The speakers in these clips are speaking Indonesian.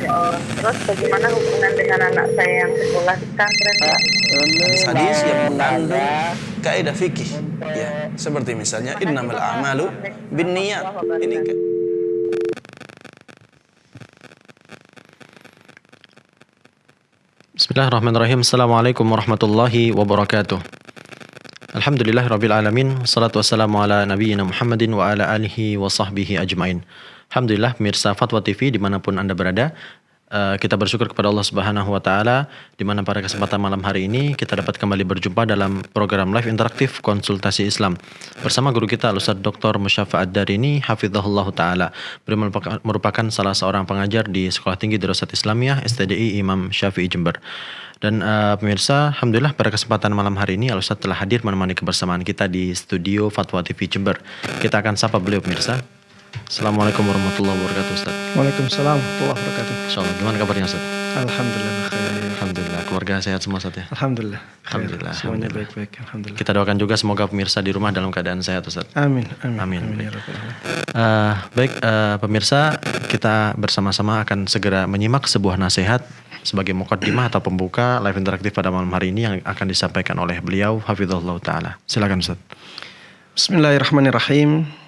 Ya Allah. Terus bagaimana hubungan dengan anak saya yang sekolah di pesantren? Hadis yang mengandung kaidah fikih, ya, seperti misalnya innamal a'malu binniyat. Ini Bismillahirrahmanirrahim. Assalamualaikum warahmatullahi wabarakatuh. Alhamdulillahirabbil alamin. Wassalatu wassalamu ala nabiyyina Muhammadin wa ala alihi wa sahbihi ajmain. Alhamdulillah pemirsa Fatwa TV dimanapun Anda berada, kita bersyukur kepada Allah Subhanahu wa taala di mana pada kesempatan malam hari ini kita dapat kembali berjumpa dalam program live interaktif konsultasi Islam bersama guru kita Ustaz Dr. Musyafa Ad-Darini hafizahullah taala. Beliau merupakan salah seorang pengajar di Sekolah Tinggi Dirasat Islamiyah STDI Imam Syafi'i Jember. Dan pemirsa, alhamdulillah pada kesempatan malam hari ini Al Ustaz telah hadir menemani kebersamaan kita di studio Fatwa TV Jember. Kita akan sapa beliau pemirsa. Assalamualaikum warahmatullahi wabarakatuh Ustaz. Waalaikumsalam warahmatullahi wabarakatuh. Insyaallah, gimana kabarnya Ustaz? Alhamdulillah khair. Alhamdulillah, keluarga sehat semua Ustaz ya? Alhamdulillah. Alhamdulillah. Semuanya baik-baik, alhamdulillah. Kita doakan juga semoga pemirsa di rumah dalam keadaan sehat Ustaz. Amin. Amin. Ya Rabbal alamin. Baik, pemirsa, kita bersama-sama akan segera menyimak sebuah nasihat sebagai muqaddimah atau pembuka live interaktif pada malam hari ini yang akan disampaikan oleh beliau hafizahullah taala. Silakan Ustaz. Bismillahirrahmanirrahim.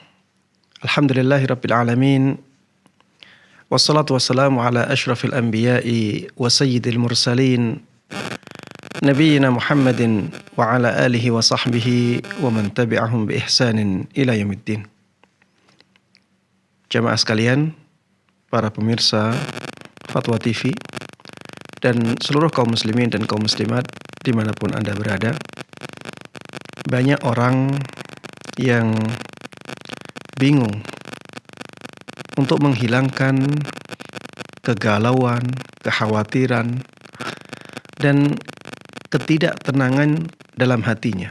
Alhamdulillahirabbil alamin. Wassalatu wassalamu ala asyrafil anbiya'i wa sayyidil mursalin nabiyyina Muhammadin wa ala alihi wa sahbihi wa man tabi'ahum bi ihsanin ila yaumiddin. Jamaah sekalian, para pemirsa Fatwa TV dan seluruh kaum muslimin dan kaum muslimat dimanapun Anda berada, banyak orang yang bingung untuk menghilangkan kegalauan, kekhawatiran, dan ketidaktenangan dalam hatinya.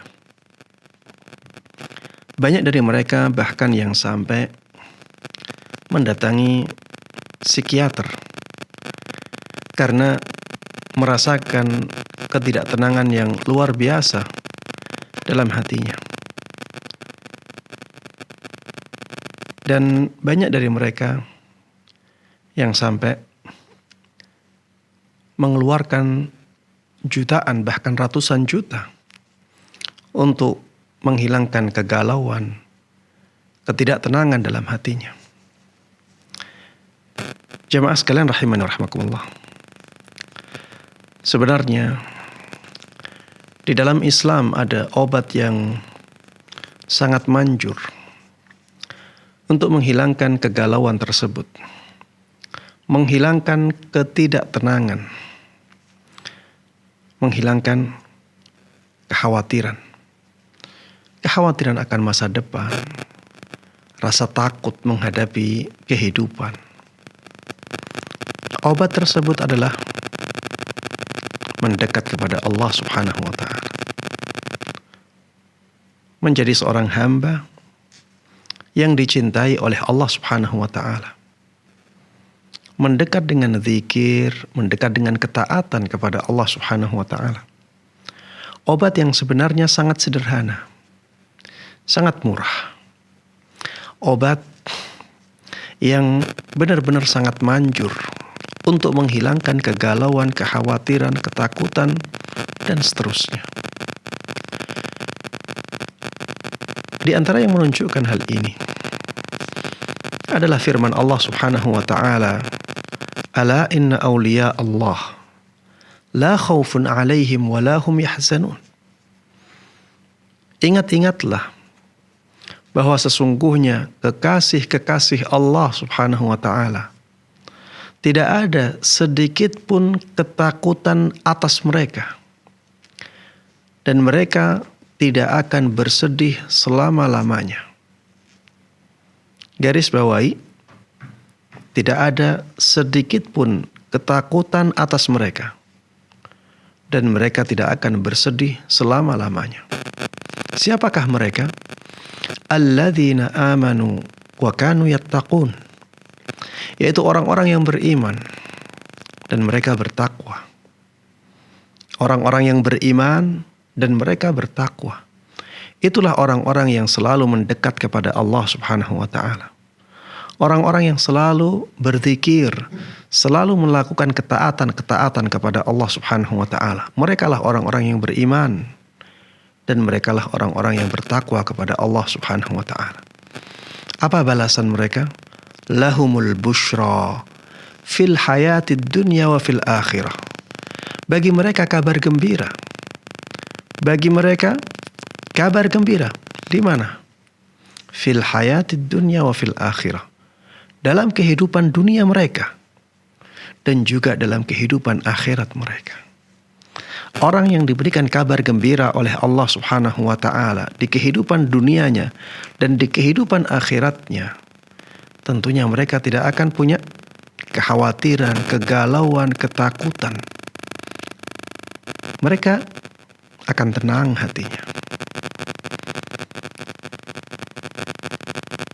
Banyak dari mereka bahkan yang sampai mendatangi psikiater karena merasakan ketidaktenangan yang luar biasa dalam hatinya. Dan banyak dari mereka yang sampai mengeluarkan jutaan bahkan ratusan juta untuk menghilangkan kegalauan, ketidaktenangan dalam hatinya. Jamaah sekalian rahimani wa rahimakumullah. Sebenarnya di dalam Islam ada obat yang sangat manjur untuk menghilangkan kegalauan tersebut, menghilangkan ketidaktenangan, menghilangkan kekhawatiran akan masa depan, rasa takut menghadapi kehidupan. Obat tersebut adalah mendekat kepada Allah Subhanahu wa taala. Menjadi seorang hamba yang dicintai oleh Allah Subhanahu wa taala. Mendekat dengan zikir, mendekat dengan ketaatan kepada Allah Subhanahu wa taala. Obat yang sebenarnya sangat sederhana, sangat murah. Obat yang benar-benar sangat manjur untuk menghilangkan kegalauan, kekhawatiran, ketakutan, dan seterusnya. Di antara yang menunjukkan hal ini adalah firman Allah Subhanahu wa taala, "Ala inna awliya Allah la khaufun 'alaihim wa la hum yahzanun." Ingat-ingatlah bahwa sesungguhnya kekasih-kekasih Allah Subhanahu wa taala tidak ada sedikit pun ketakutan atas mereka, dan mereka tidak akan bersedih selama-lamanya. Garis bawahi, tidak ada sedikit pun ketakutan atas mereka, dan mereka tidak akan bersedih selama-lamanya. Siapakah mereka? Alladzina amanu wa kanu yattaqun. Yaitu orang-orang yang beriman dan mereka bertakwa. Orang-orang yang beriman dan mereka bertakwa. Itulah orang-orang yang selalu mendekat kepada Allah Subhanahu wa taala. Orang-orang yang selalu berzikir, selalu melakukan ketaatan kepada Allah Subhanahu wa taala. Merekalah orang-orang yang beriman dan merekalah orang-orang yang bertakwa kepada Allah Subhanahu wa taala. Apa balasan mereka? Lahumul busyra fil hayatid dunya wa fil akhirah. Bagi mereka kabar gembira. Bagi mereka kabar gembira. Di mana? Fil hayatid dunya wa fil akhirah. Dalam kehidupan dunia mereka dan juga dalam kehidupan akhirat mereka. Orang yang diberikan kabar gembira oleh Allah Subhanahu wa taala di kehidupan dunianya dan di kehidupan akhiratnya, tentunya mereka tidak akan punya kekhawatiran, kegalauan, ketakutan. Mereka akan tenang hatinya.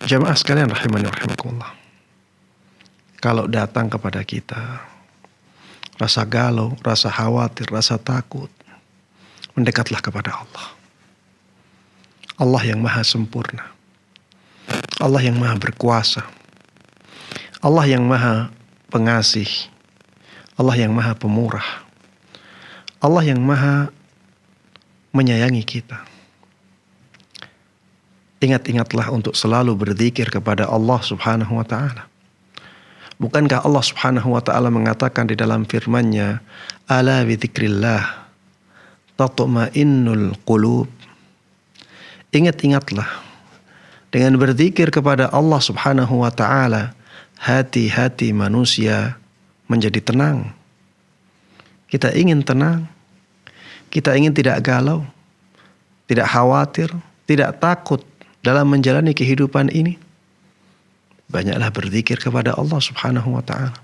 Jamaah sekalian rahimani rahimakumullah. Kalau datang kepada kita rasa galau, rasa khawatir, rasa takut, mendekatlah kepada Allah. Allah yang maha sempurna. Allah yang maha berkuasa. Allah yang maha pengasih. Allah yang maha pemurah. Allah yang maha menyayangi kita. Ingat-ingatlah untuk selalu berzikir kepada Allah Subhanahu wa taala. Bukankah Allah Subhanahu wa taala mengatakan di dalam firman-Nya, "Ala bi dzikrillah tatma'innul qulub." Ingat-ingatlah, dengan berzikir kepada Allah Subhanahu wa taala, hati-hati manusia menjadi tenang. Kita ingin tenang. Kita ingin tidak galau, tidak khawatir, tidak takut dalam menjalani kehidupan ini. Banyaklah berzikir kepada Allah Subhanahu wa taala.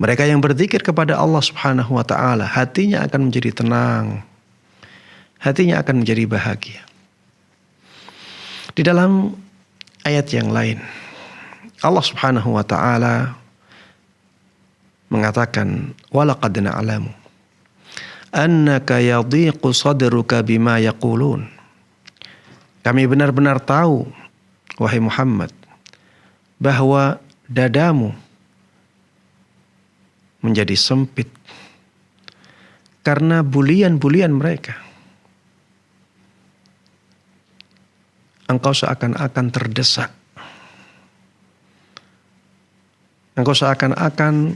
Mereka yang berzikir kepada Allah Subhanahu wa taala, hatinya akan menjadi tenang. Hatinya akan menjadi bahagia. Di dalam ayat yang lain, Allah Subhanahu wa taala mengatakan, "Walaqad na'lamu annaka yadhiqu sadruka bima yaqulun." Kami benar-benar tahu, wahai Muhammad, bahwa dadamu menjadi sempit karena bulian-bulian mereka. Engkau seakan-akan terdesak. Engkau seakan-akan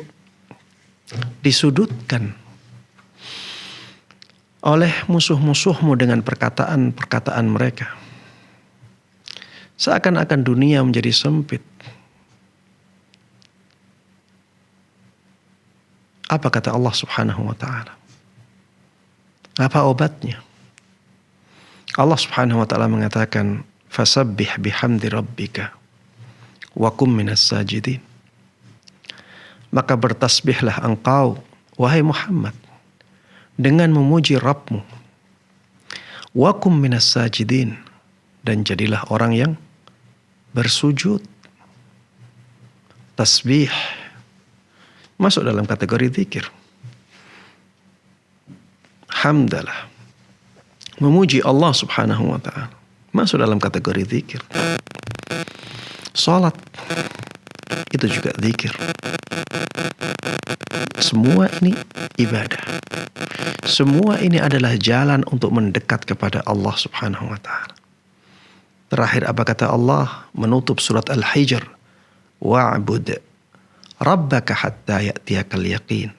disudutkan oleh musuh-musuhmu dengan perkataan-perkataan mereka. Seakan-akan dunia menjadi sempit. Apa kata Allah Subhanahu wa taala? Apa obatnya? Allah Subhanahu wa taala mengatakan, "Fasabbih bihamdi rabbika wa kum minas sajidin." Maka bertasbihlah engkau, wahai Muhammad, dengan memuji Rabbmu. Wa kum minas sajidin, dan jadilah orang yang bersujud. Tasbih masuk dalam kategori zikir. Hamdalah, memuji Allah Subhanahu wa taala, masuk dalam kategori zikir. Salat itu juga zikir. Semua ini ibadah. Semua ini adalah jalan untuk mendekat kepada Allah Subhanahu wa taala. Terakhir apa kata Allah menutup surat Al-Hijr? Wa'bud rabbaka hatta ya'tiyakal yaqin.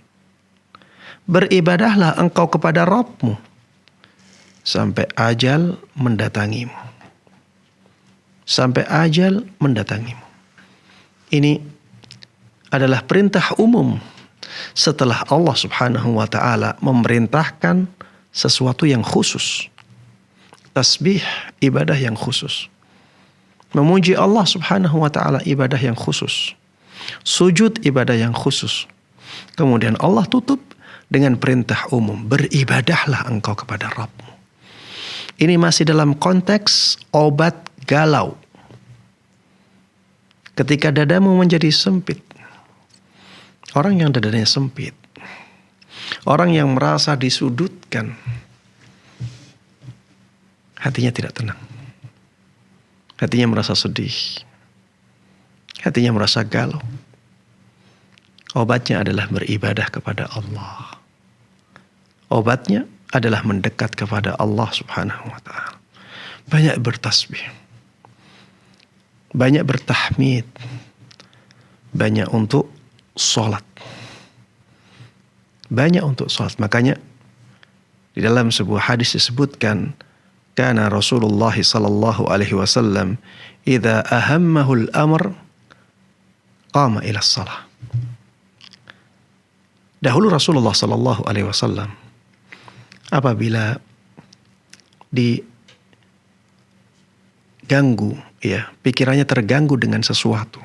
Beribadahlah engkau kepada Rabbmu sampai ajal mendatangimu. Sampai ajal mendatangimu. Ini adalah perintah umum setelah Allah Subhanahu wa taala memerintahkan sesuatu yang khusus. Tasbih, ibadah yang khusus. Memuji Allah Subhanahu wa taala, ibadah yang khusus. Sujud, ibadah yang khusus. Kemudian Allah tutup dengan perintah umum, beribadahlah engkau kepada Rabbmu. Ini masih dalam konteks obat galau. Ketika dadamu menjadi sempit. Orang yang dadanya sempit. Orang yang merasa disudutkan. Hatinya tidak tenang. Hatinya merasa sedih. Hatinya merasa galau. Obatnya adalah beribadah kepada Allah. Obatnya adalah mendekat kepada Allah Subhanahu wa ta'ala. Banyak bertasbih. Banyak bertahmid. Banyak untuk sholat. Banyak untuk sholat. Makanya di dalam sebuah hadis disebutkan, kana Rasulullah sallallahu alaihi wasallam idza ahammahu al-amr qama ila shalah. Dahulu Rasulullah sallallahu alaihi wasallam apabila diganggu, ya, pikirannya terganggu dengan sesuatu,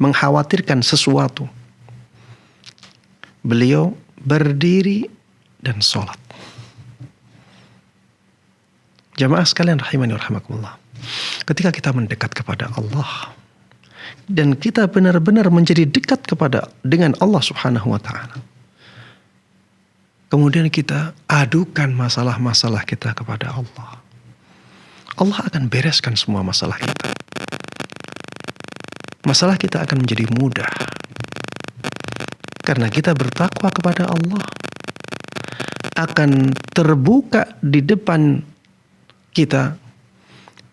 mengkhawatirkan sesuatu, beliau berdiri dan sholat. Jamaah sekalian rahimani wa rahimakumullah. Ketika kita mendekat kepada Allah dan kita benar-benar menjadi dekat dengan Allah Subhanahu wa ta'ala, kemudian kita adukan masalah-masalah kita kepada Allah, Allah akan bereskan semua masalah kita. Masalah kita akan menjadi mudah. Karena kita bertakwa kepada Allah, akan terbuka di depan kita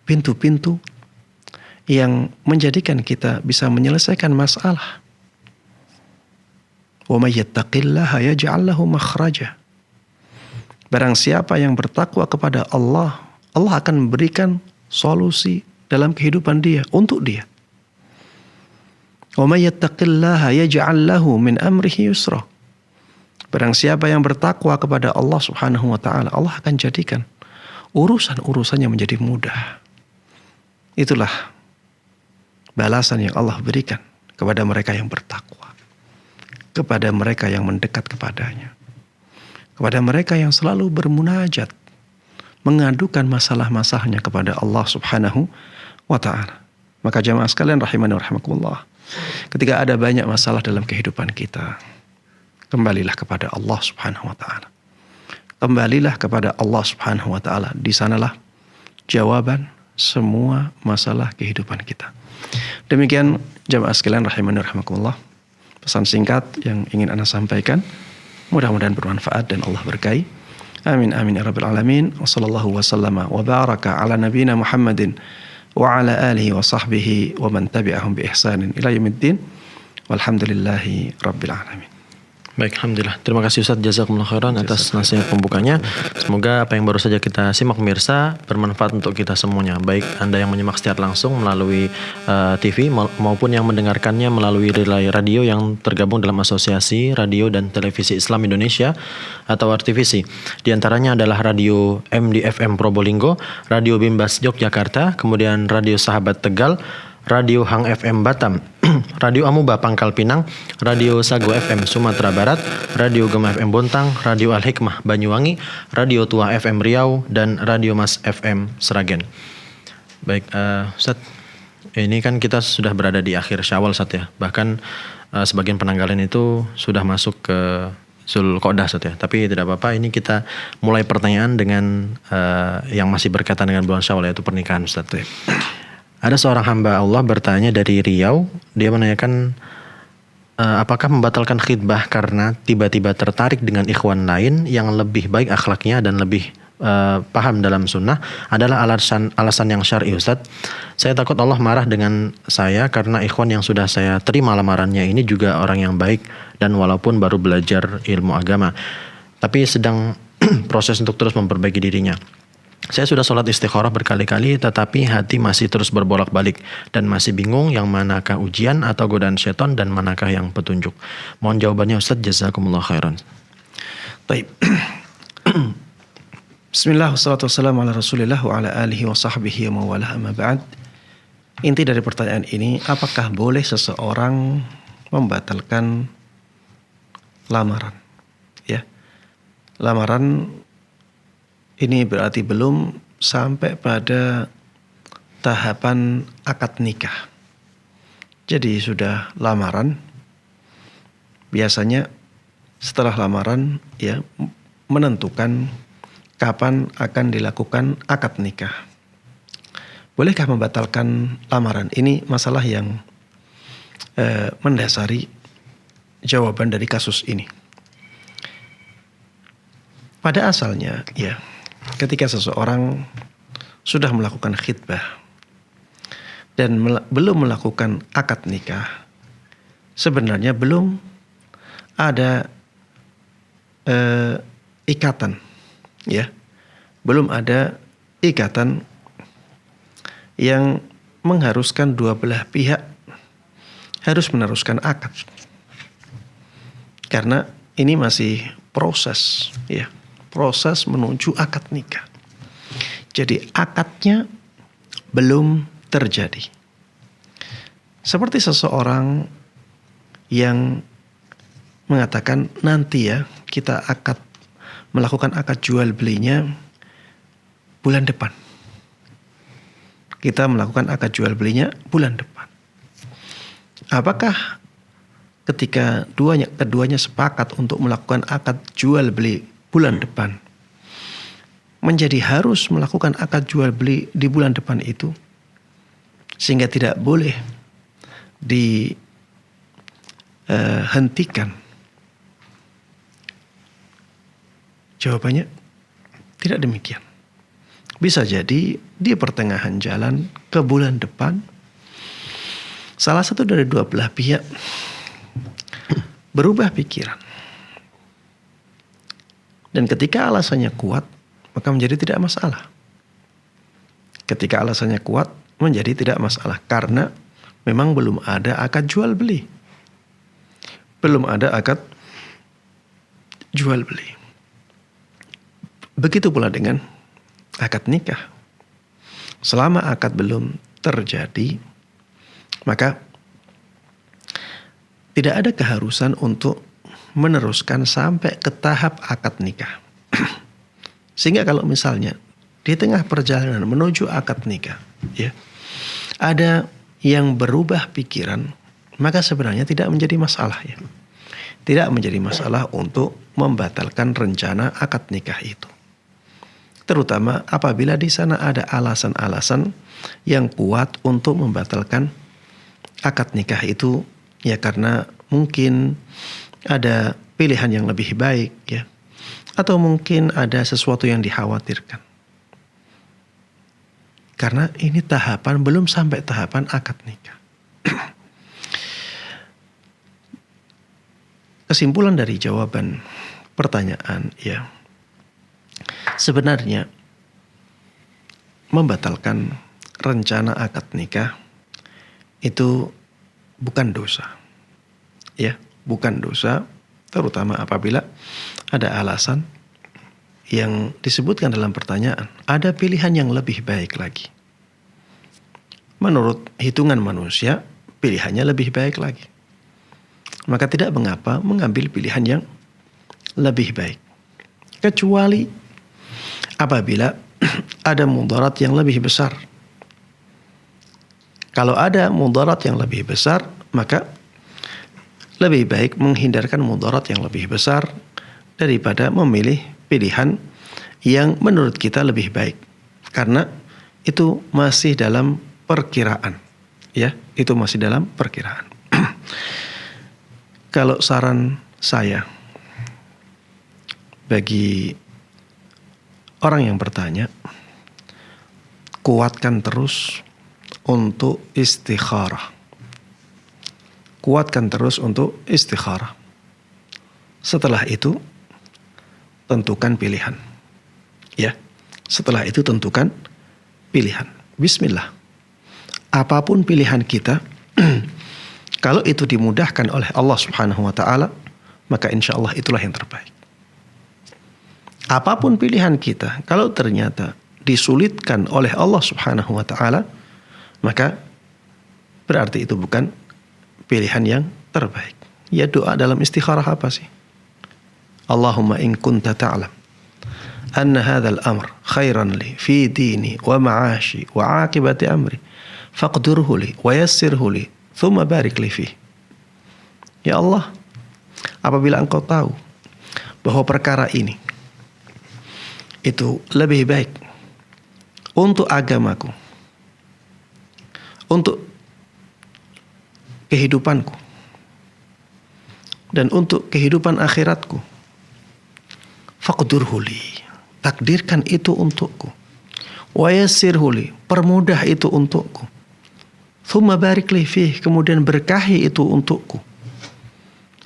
pintu-pintu yang menjadikan kita bisa menyelesaikan masalah. Wa may yattaqillaha yaj'al lahu makhraja. Barang siapa yang bertakwa kepada Allah, Allah akan memberikan solusi dalam kehidupan dia, untuk dia. Wa may yattaqillaha yaj'al lahu min amrihi yusra. Barang siapa yang bertakwa kepada Allah Subhanahu wa ta'ala, Allah akan jadikan urusan-urusannya menjadi mudah. Itulah balasan yang Allah berikan kepada mereka yang bertakwa, kepada mereka yang mendekat kepadanya, kepada mereka yang selalu bermunajat, mengadukan masalah-masalahnya kepada Allah Subhanahu wa ta'ala. Maka jamaah sekalian rahimani wa rahimakumullah, ketika ada banyak masalah dalam kehidupan kita, kembalilah kepada Allah Subhanahu wa ta'ala. Kembalilah kepada Allah Subhanahu wa ta'ala. Di sanalah jawaban semua masalah kehidupan kita. Demikian jamaah sekalian rahimani wa rahimakumullah, pesan singkat yang ingin Ana sampaikan. Mudah-mudahan bermanfaat dan Allah berkahi. Amin amin ya rabbal alamin. Wa sallallahu wa sallama wa baraka ala nabiyina Muhammadin wa ala alihi wa sahbihi wa man tabi'ahum bi ihsanin ila yaumiddin. Walhamdulillahi rabbil alamin. Baik, alhamdulillah. Terima kasih Ustaz, jazakumullah khairan atas nasihat pembukanya. Semoga apa yang baru saja kita simak pemirsa bermanfaat untuk kita semuanya. Baik Anda yang menyimak secara langsung melalui TV maupun yang mendengarkannya melalui relay radio yang tergabung dalam Asosiasi Radio dan Televisi Islam Indonesia atau RTVC. Di antaranya adalah Radio MDFM Probolinggo, Radio Bimbas Yogyakarta, kemudian Radio Sahabat Tegal, Radio Hang FM Batam, Radio Amuba Pangkal Pinang, Radio Sago FM Sumatera Barat, Radio Gema FM Bontang, Radio Al Hikmah Banyuwangi, Radio Tua FM Riau, dan Radio Mas FM Seragen. Baik, Ustaz, ini kan kita sudah berada di akhir Syawal, Ustaz ya. Bahkan sebagian penanggalan itu sudah masuk ke Zulqa'dah, Ustaz ya. Tapi tidak apa-apa, ini kita mulai pertanyaan dengan yang masih berkaitan dengan bulan Syawal, yaitu pernikahan, Ustaz. Ada seorang hamba Allah bertanya dari Riau. Dia menanyakan apakah membatalkan khidbah karena tiba-tiba tertarik dengan ikhwan lain yang lebih baik akhlaknya dan lebih paham dalam sunnah adalah alasan yang syar'i, Ustaz. Saya takut Allah marah dengan saya karena ikhwan yang sudah saya terima lamarannya ini juga orang yang baik dan walaupun baru belajar ilmu agama, tapi sedang proses untuk terus memperbaiki dirinya. Saya sudah sholat istikharah berkali-kali tetapi hati masih terus berbolak-balik dan masih bingung yang manakah ujian atau godaan syaitan dan manakah yang petunjuk. Mohon jawabannya Ustaz, jazakumullah khairan. Baik. Bismillah wassalatu wassalamu ala rasulillah wa ala alihi wa sahbihi wa mawalah amma ba'd. Inti dari pertanyaan ini, apakah boleh seseorang membatalkan lamaran? Ya. Lamaran ini berarti belum sampai pada tahapan akad nikah. Jadi sudah lamaran. Biasanya setelah lamaran ya menentukan kapan akan dilakukan akad nikah. Bolehkah membatalkan lamaran? Ini masalah yang mendasari jawaban dari kasus ini. Pada asalnya, ya, ketika seseorang sudah melakukan khitbah dan belum melakukan akad nikah, sebenarnya belum ada ikatan, ya, belum ada ikatan yang mengharuskan dua belah pihak harus meneruskan akad. Karena ini masih proses, ya, proses menuju akad nikah. Jadi akadnya belum terjadi. Seperti seseorang yang mengatakan nanti ya kita melakukan akad jual belinya bulan depan. Kita melakukan akad jual belinya bulan depan. Apakah ketika keduanya sepakat untuk melakukan akad jual beli bulan depan, menjadi harus melakukan akad jual beli di bulan depan itu, sehingga tidak boleh dihentikan? Jawabannya tidak demikian. Bisa jadi di pertengahan jalan ke bulan depan, salah satu dari dua belah pihak berubah pikiran. Dan ketika alasannya kuat, maka menjadi tidak masalah. Ketika alasannya kuat, menjadi tidak masalah. Karena memang belum ada akad jual beli. Belum ada akad jual beli. Begitu pula dengan akad nikah. Selama akad belum terjadi, maka tidak ada keharusan untuk meneruskan sampai ke tahap akad nikah. Sehingga kalau misalnya di tengah perjalanan menuju akad nikah, ya, ada yang berubah pikiran, maka sebenarnya tidak menjadi masalah, ya. Tidak menjadi masalah untuk membatalkan rencana akad nikah itu. Terutama apabila di sana ada alasan-alasan yang kuat untuk membatalkan akad nikah itu, ya, karena mungkin ada pilihan yang lebih baik, ya, atau mungkin ada sesuatu yang dikhawatirkan. Karena ini tahapan belum sampai tahapan akad nikah. Kesimpulan dari jawaban pertanyaan, ya, sebenarnya membatalkan rencana akad nikah itu bukan dosa, ya, bukan dosa, terutama apabila ada alasan yang disebutkan dalam pertanyaan, ada pilihan yang lebih baik lagi. Menurut hitungan manusia, pilihannya lebih baik lagi. Maka tidak mengapa mengambil pilihan yang lebih baik. Kecuali apabila ada mudarat yang lebih besar. Kalau ada mudarat yang lebih besar, maka lebih baik menghindarkan mudarat yang lebih besar daripada memilih pilihan yang menurut kita lebih baik. Karena itu masih dalam perkiraan, ya, itu masih dalam perkiraan. Kalau saran saya bagi orang yang bertanya, kuatkan terus untuk istikharah. Kuatkan terus untuk istikharah. Setelah itu tentukan pilihan. Ya, setelah itu tentukan pilihan. Bismillah. Apapun pilihan kita, kalau itu dimudahkan oleh Allah Subhanahu wa taala, maka insya Allah itulah yang terbaik. Apapun pilihan kita, kalau ternyata disulitkan oleh Allah Subhanahu wa taala, maka berarti itu bukan pilihan yang terbaik. Ya, doa dalam istikharah apa sih? Allahumma in kunta ta'lam anna hadzal amr khairan li fi dini wa ma'ashi wa 'aqibati amri faqdirhu li wa yassirhu li thumma barik li fi. Ya Allah, apabila Engkau tahu bahwa perkara ini itu lebih baik untuk agamaku, untuk kehidupanku dan untuk kehidupan akhiratku. Faqdurhu li, takdirkan itu untukku. Wa yassirhu li, permudah itu untukku. Tsumma barik li fih, kemudian berkahi itu untukku.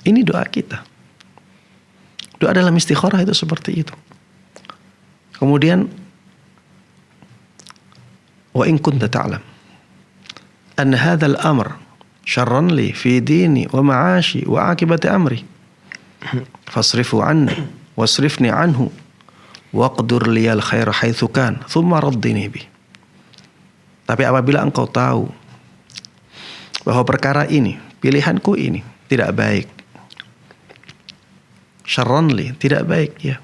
Ini doa kita. Doa dalam istikharah itu seperti itu. Kemudian wa in kunta ta'lam an hadzal amr syarran li fi dini wa ma'ashi wa akibati amri fasrifu anni wasrifni anhu waqdur liyal khair haitsu kan thumma raddini bi. Tapi apabila engkau tahu bahwa perkara ini, pilihanku ini tidak baik, syarran li, tidak baik ya,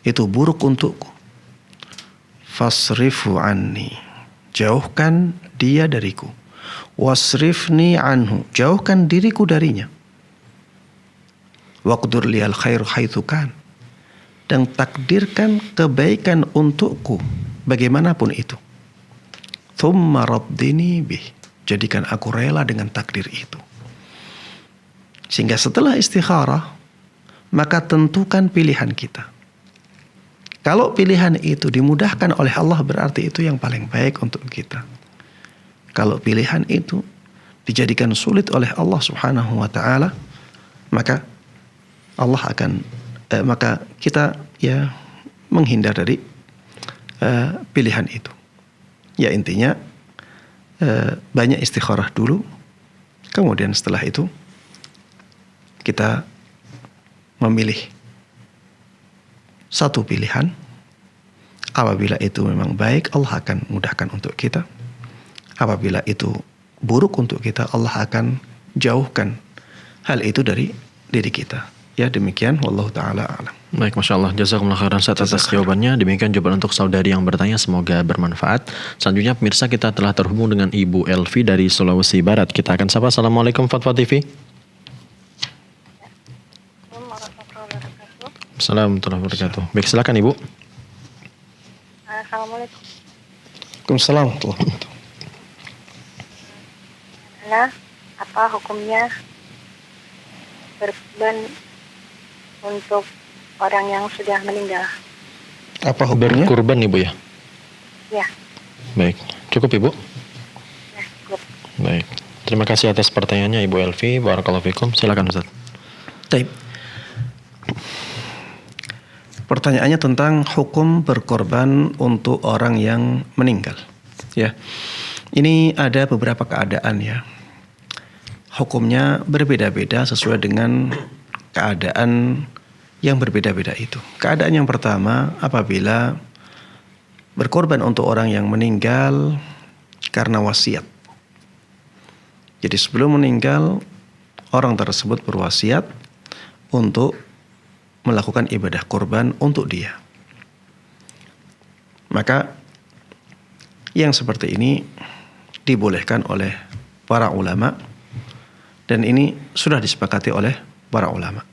itu buruk untukku, fasrifu anni, jauhkan dia dariku, wasrifni anhu, jauhkan diriku darinya, waqdur liyal khair haitsu kan, dan takdirkan kebaikan untukku bagaimanapun itu. Tsumma raddini bih, jadikan aku rela dengan takdir itu. Sehingga setelah istikharah, maka tentukan pilihan kita. Kalau pilihan itu dimudahkan oleh Allah, berarti itu yang paling baik untuk kita. Kalau pilihan itu dijadikan sulit oleh Allah Subhanahu wa taala, maka Allah akan maka kita ya menghindar dari pilihan itu. Ya intinya banyak istikharah dulu, kemudian setelah itu kita memilih satu pilihan. Apabila itu memang baik, Allah akan mudahkan untuk kita. Apabila itu buruk untuk kita, Allah akan jauhkan hal itu dari diri kita. Ya demikian, wallahu ta'ala a'lam. Baik, Masya Allah. Jazakumullah khairan atas jawabannya. Demikian jawaban untuk saudari yang bertanya. Semoga bermanfaat. Selanjutnya pemirsa, kita telah terhubung dengan Ibu Elvi dari Sulawesi Barat. Kita akan sapa. Assalamualaikum Fatwa TV. Assalamualaikum warahmatullahi wabarakatuh. Baik, silakan Ibu. Assalamualaikum. Waalaikumsalam warahmatullahi wabarakatuh. Nah, apa hukumnya berkorban untuk orang yang sudah meninggal? Apa hukumnya? Berkurban Ibu ya? Ya. Baik, cukup Ibu? Ya, cukup. Baik, terima kasih atas pertanyaannya Ibu Elvi. Barakallahu fikum. Silakan Ustaz. Baik. Pertanyaannya tentang hukum berkorban untuk orang yang meninggal. Ya, ini ada beberapa keadaan ya. Hukumnya berbeda-beda sesuai dengan keadaan yang berbeda-beda itu. Keadaan yang pertama, apabila berkorban untuk orang yang meninggal karena wasiat. Jadi sebelum meninggal, orang tersebut berwasiat untuk melakukan ibadah korban untuk dia. Maka yang seperti ini dibolehkan oleh para ulama, dan ini sudah disepakati oleh para ulama.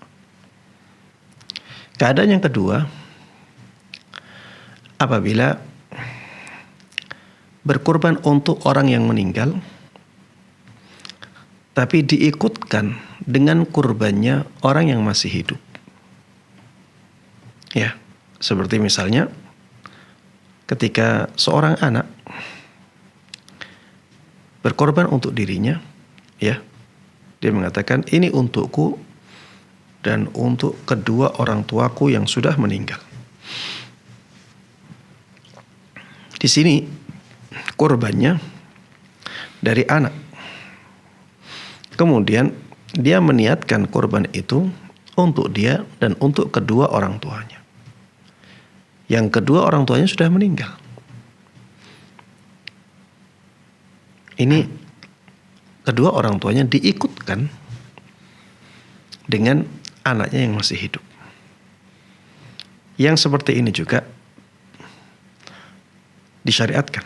Keadaan yang kedua, apabila berkorban untuk orang yang meninggal, tapi diikutkan dengan kurbannya orang yang masih hidup. Ya, seperti misalnya ketika seorang anak berkorban untuk dirinya, ya, dia mengatakan ini untukku dan untuk kedua orang tuaku yang sudah meninggal. Di sini korbannya dari anak. Kemudian dia meniatkan korban itu untuk dia dan untuk kedua orang tuanya. Yang kedua orang tuanya sudah meninggal. Ini kedua orang tuanya diikutkan dengan anaknya yang masih hidup. Yang seperti ini juga disyariatkan.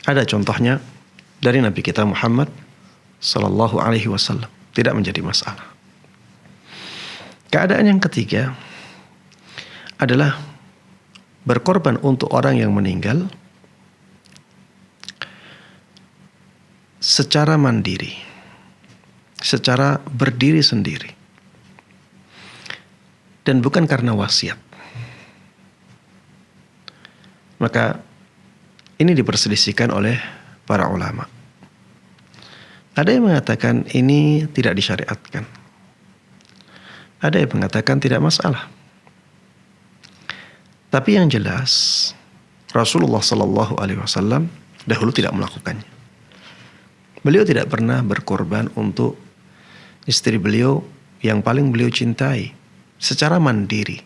Ada contohnya dari Nabi kita Muhammad sallallahu alaihi wasallam, tidak menjadi masalah. Keadaan yang ketiga adalah berkorban untuk orang yang meninggal secara mandiri, secara berdiri sendiri, dan bukan karena wasiat. Maka ini diperselisihkan oleh para ulama. Ada yang mengatakan ini tidak disyariatkan. Ada yang mengatakan tidak masalah. Tapi yang jelas Rasulullah Sallallahu Alaihi Wasallam dahulu tidak melakukannya. Beliau tidak pernah berkorban untuk istri beliau yang paling beliau cintai secara mandiri,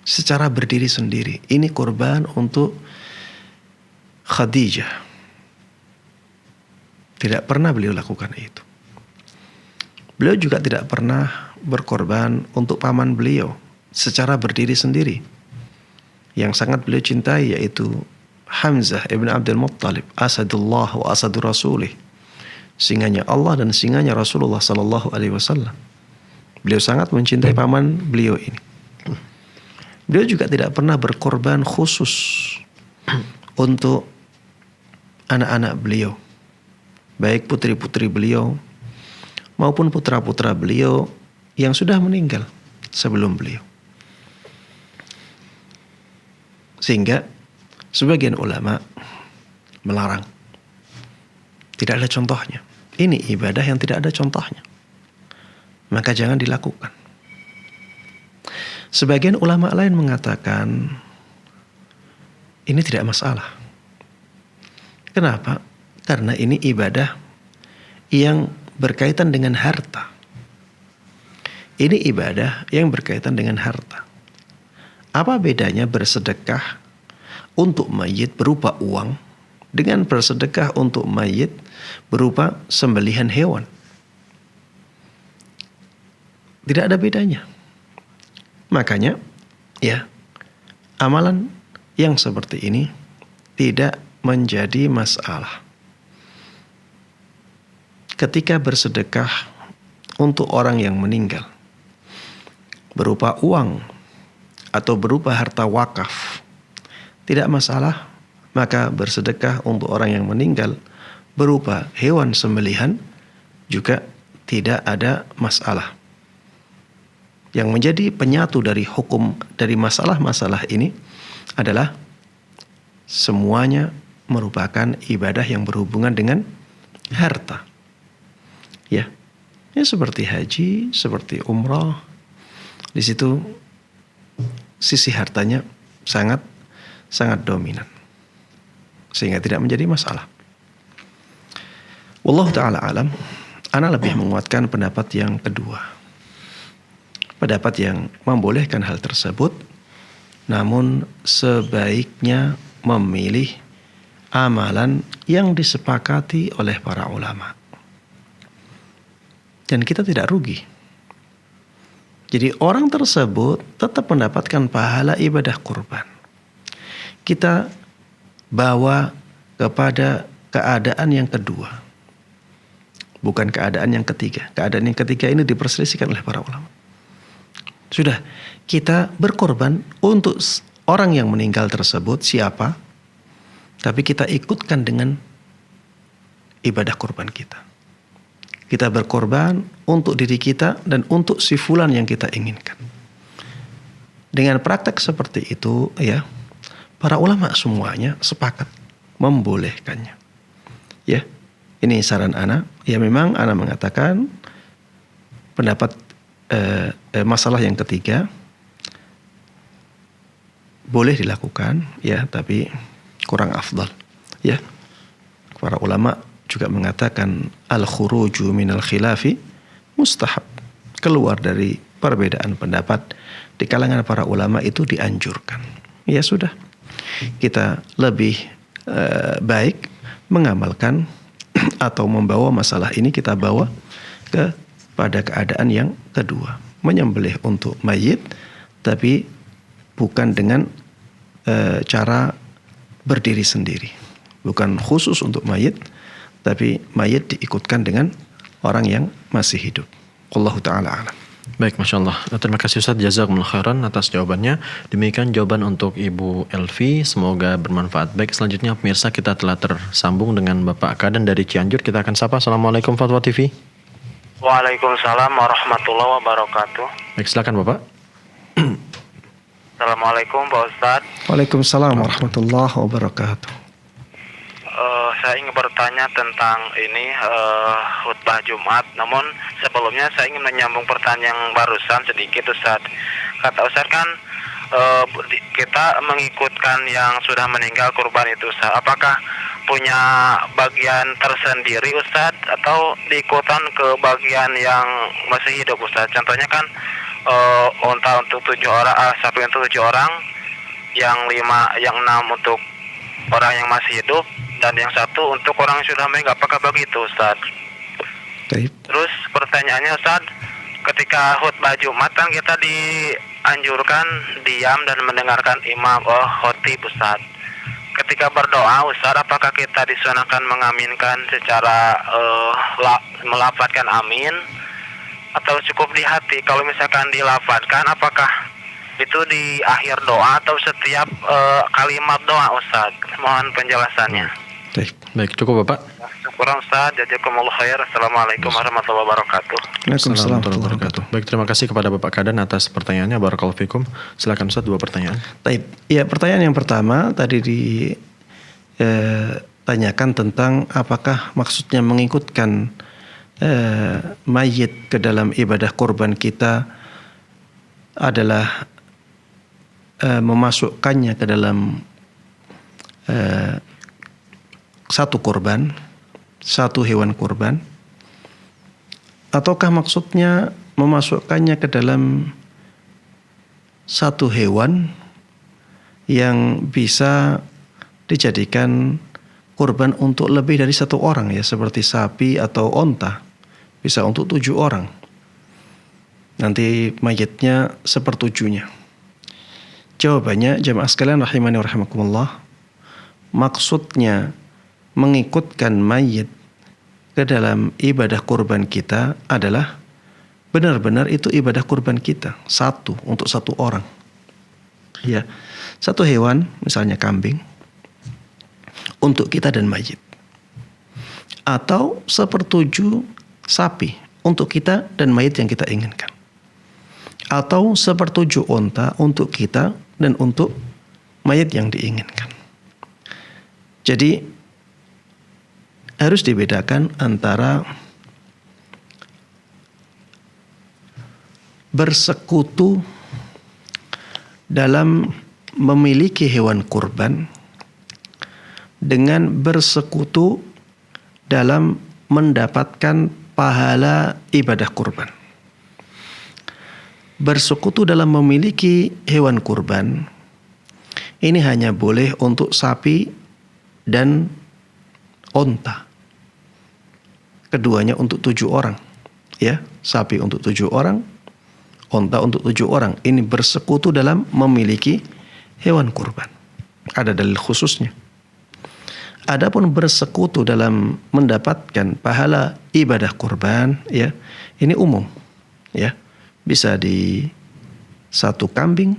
secara berdiri sendiri. Ini korban untuk Khadijah. Tidak pernah beliau lakukan itu. Beliau juga tidak pernah berkorban untuk paman beliau secara berdiri sendiri, yang sangat beliau cintai, yaitu Hamzah ibn Abdul Muttalib, Asadullah wa Asadur Rasulih, singanya Allah dan singanya Rasulullah Sallallahu Alaihi Wasallam. Beliau sangat mencintai paman beliau ini. Beliau juga tidak pernah berkorban khusus untuk anak-anak beliau, baik putri-putri beliau maupun putra-putra beliau yang sudah meninggal sebelum beliau. Sehingga sebagian ulama melarang. Tidak ada contohnya. Ini ibadah yang tidak ada contohnya, maka jangan dilakukan. Sebagian ulama lain mengatakan ini tidak masalah. Kenapa? Karena ini ibadah yang berkaitan dengan harta. Ini ibadah yang berkaitan dengan harta. Apa bedanya bersedekah untuk mayit berupa uang dengan bersedekah untuk mayit berupa sembelihan hewan? Tidak ada bedanya. Makanya, ya, amalan yang seperti ini tidak menjadi masalah. Ketika bersedekah untuk orang yang meninggal berupa uang atau berupa harta wakaf, tidak masalah. Maka bersedekah untuk orang yang meninggal berupa hewan sembelihan juga tidak ada masalah. Yang menjadi penyatu dari hukum dari masalah-masalah ini adalah semuanya merupakan ibadah yang berhubungan dengan harta. Ya seperti haji, seperti umrah. Di situ sisi hartanya sangat dominan, sehingga tidak menjadi masalah. Wallahu ta'ala alam. Ana lebih menguatkan pendapat yang kedua, pendapat yang membolehkan hal tersebut, namun sebaiknya memilih amalan yang disepakati oleh para ulama. Dan kita tidak rugi. Jadi orang tersebut tetap mendapatkan pahala ibadah kurban. Kita bawa kepada keadaan yang kedua, bukan keadaan yang ketiga. Keadaan yang ketiga ini diperselisihkan oleh para ulama. Sudah, kita berkorban untuk orang yang meninggal tersebut siapa, tapi kita ikutkan dengan ibadah kurban kita. Kita berkorban untuk diri kita dan untuk si fulan yang kita inginkan. Dengan praktek seperti itu, ya, para ulama semuanya sepakat membolehkannya. Ya, ini saran ana. Ya, memang ana mengatakan pendapat masalah yang ketiga boleh dilakukan, ya, tapi kurang afdal. Ya, para ulama juga mengatakan al-khuruju minal khilafi mustahab. Keluar dari perbedaan pendapat di kalangan para ulama itu dianjurkan. Ya sudah, kita lebih baik mengamalkan atau membawa masalah ini kita bawa pada keadaan yang kedua, menyembelih untuk mayit tapi bukan dengan cara berdiri sendiri, bukan khusus untuk mayit, tapi mayit diikutkan dengan orang yang masih hidup. Wallahu ta'ala alam. Baik, Masya Allah. Terima kasih Ustaz, jazakumullah khairan atas jawabannya. Demikian jawaban untuk Ibu Elvi, semoga bermanfaat. Baik, selanjutnya pemirsa kita telah tersambung dengan Bapak Kadan dari Cianjur. Kita akan sapa. Assalamualaikum Fatwa TV. Waalaikumsalam warahmatullahi wabarakatuh. Baik, silakan Bapak. Assalamualaikum Pak Ustadz. Waalaikumsalam warahmatullahi wabarakatuh. Saya ingin bertanya tentang ini khutbah Jumat. Namun sebelumnya saya ingin menyambung pertanyaan yang barusan sedikit Ustadz. Kata Ustadz kan kita mengikutkan yang sudah meninggal kurban itu Ustadz. Apakah punya bagian tersendiri Ustadz atau diikutan ke bagian yang masih hidup Ustadz? Contohnya kan unta untuk 7 orang, sapi untuk 7 orang, yang 6 untuk orang yang masih hidup, dan yang 1 untuk orang yang sudah meninggal. Apakah begitu Ustaz? Terus pertanyaannya Ustaz, ketika khutbah Jumat kan kita dianjurkan diam dan mendengarkan imam khotib Ustaz. Ketika berdoa Ustaz, apakah kita disunahkan mengaminkan secara melafadzkan amin, atau cukup di hati? Kalau misalkan dilafadzkan, apakah itu di akhir doa atau setiap kalimat doa Ustaz? Mohon penjelasannya. Baik, cukup Bapak. Syukuran Ustaz, jazakumullah khair. Assalamualaikum warahmatullahi wabarakatuh. Waalaikumsalam warahmatullahi wabarakatuh. Baik, terima kasih kepada Bapak Kadan atas pertanyaannya. Barakallahu fikum. Silakan Ustaz, 2 pertanyaan. Baik. Ya, pertanyaan yang pertama tadi ditanyakan tentang apakah maksudnya mengikutkan mayit ke dalam ibadah kurban kita adalah memasukkannya ke dalam satu kurban, satu hewan kurban, ataukah maksudnya memasukkannya ke dalam satu hewan yang bisa dijadikan kurban untuk lebih dari 1 orang, ya, seperti sapi atau onta, bisa untuk 7 orang. Nanti mayitnya 1/7-nya. Jawabannya, jamaah sekalian rahimani wa rahimakumullah, maksudnya mengikutkan mayit ke dalam ibadah kurban kita adalah benar-benar itu ibadah kurban kita, satu untuk 1 orang. Ya, 1 hewan, misalnya kambing, untuk kita dan mayit. Atau 1/7 sapi untuk kita dan mayit yang kita inginkan. Atau 1/7 onta untuk kita dan untuk mayit yang diinginkan. Jadi harus dibedakan antara bersekutu dalam memiliki hewan kurban dengan bersekutu dalam mendapatkan pahala ibadah kurban. Bersekutu dalam memiliki hewan kurban ini hanya boleh untuk sapi dan onta. Keduanya untuk 7 orang. Ya, sapi untuk 7 orang, onta untuk 7 orang. Ini bersekutu dalam memiliki hewan kurban. Ada dalil khususnya. Adapun bersekutu dalam mendapatkan pahala ibadah kurban, ya, ini umum. Ya, bisa di 1 kambing,